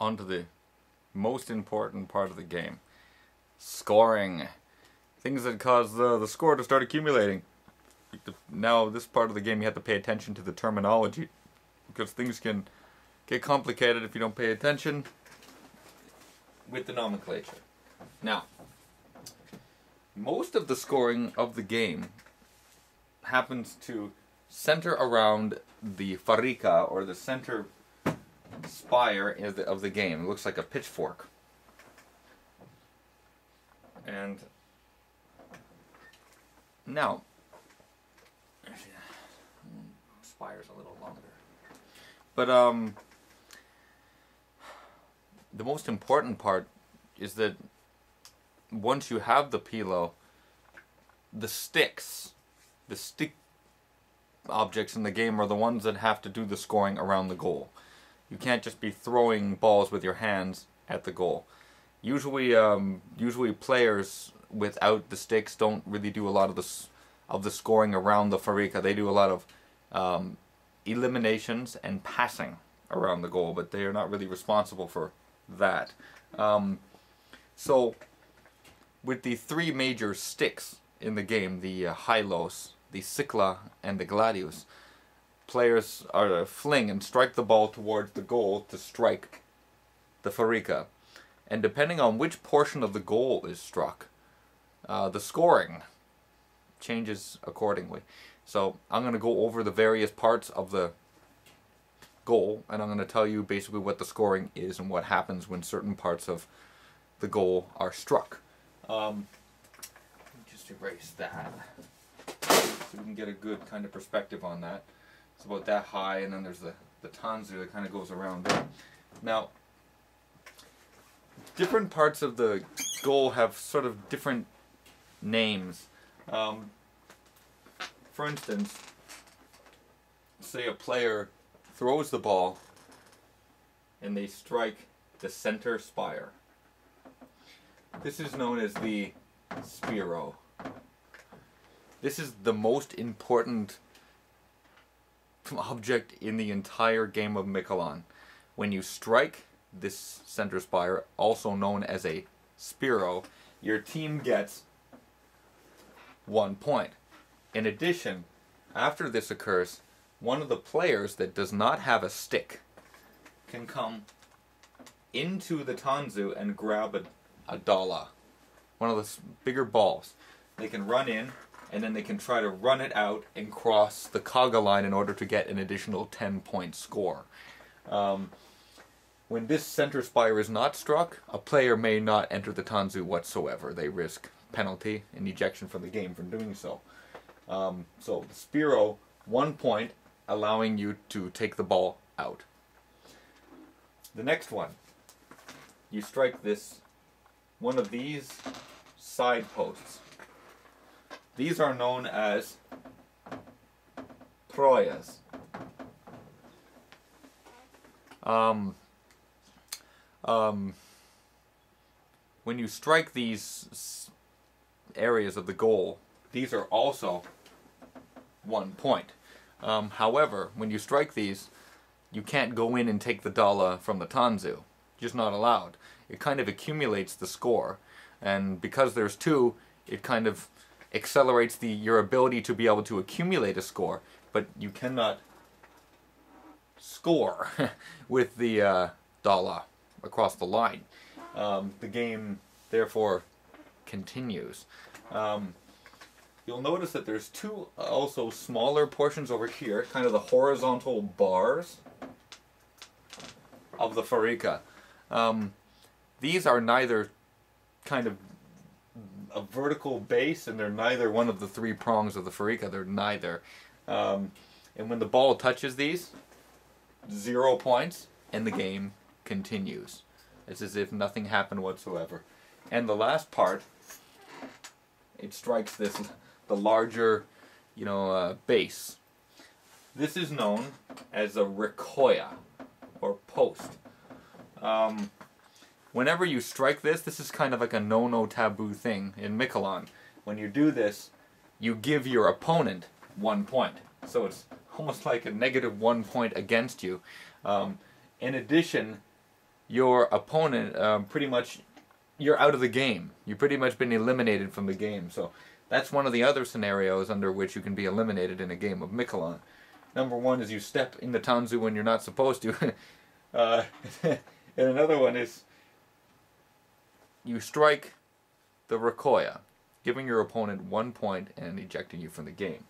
on to the most important part of the game. Scoring. Things that cause the score to start accumulating. Now, this part of the game you have to pay attention to the terminology, because things can get complicated if you don't pay attention with the nomenclature. Now, most of the scoring of the game happens to center around the farika, or the center spire of the game. It looks like a pitchfork. And now, actually, spire's a little longer. But the most important part is that once you have the pilo, the stick objects in the game are the ones that have to do the scoring around the goal. You can't just be throwing balls with your hands at the goal. Usually players without the sticks don't really do a lot of the scoring around the farika. They do a lot of eliminations and passing around the goal, but they are not really responsible for that. So with the three major sticks in the game, the hylos, the sikla, and the gladius, players are to fling and strike the ball towards the goal to strike the farika. And depending on which portion of the goal is struck, the scoring changes accordingly. So I'm going to go over the various parts of the goal, and I'm going to tell you basically what the scoring is and what happens when certain parts of the goal are struck. Let me just erase that so we can get a good kind of perspective on that. It's about that high, and then there's the tanzu that kind of goes around it. Now, different parts of the goal have sort of different names. For instance, say a player throws the ball and they strike the center spire. This is known as the spiro. This is the most important object in the entire game of Mikalon. When you strike this center spire, also known as a spiro, your team gets 1 point. In addition, after this occurs, one of the players that does not have a stick can come into the tanzu and grab a dala, one of the bigger balls. They can run in, and then they can try to run it out and cross the kaga line in order to get an additional 10-point score. When this center spire is not struck, a player may not enter the tanzu whatsoever. They risk penalty and ejection from the game for doing so. So the spiro, 1 point, allowing you to take the ball out. The next one, you strike one of these side posts. These are known as proyas. When you strike these areas of the goal, these are also 1 point. However, when you strike these, you can't go in and take the dala from the tanzu. Just not allowed. It kind of accumulates the score, and because there's two, it kind of accelerates your ability to be able to accumulate a score, but you cannot score with the dala across the line. The game therefore continues. You'll notice that there's two also smaller portions over here, kind of the horizontal bars of the farika. These are neither kind of a vertical base, and they're neither one of the three prongs of the farika. They're neither. And when the ball touches these, 0 points, and the game continues. It's as if nothing happened whatsoever. And the last part, it strikes the larger, base. This is known as a rikoya, or post. Whenever you strike this is kind of like a no taboo thing in Mikalon. When you do this, you give your opponent 1 point. So it's almost like a -1 point against you. In addition, your opponent pretty much, you're out of the game. You've pretty much been eliminated from the game. So that's one of the other scenarios under which you can be eliminated in a game of Mikalon. Number one is you step in the Tanzu when you're not supposed to. And another one is you strike the Rikoya, giving your opponent 1 point and ejecting you from the game.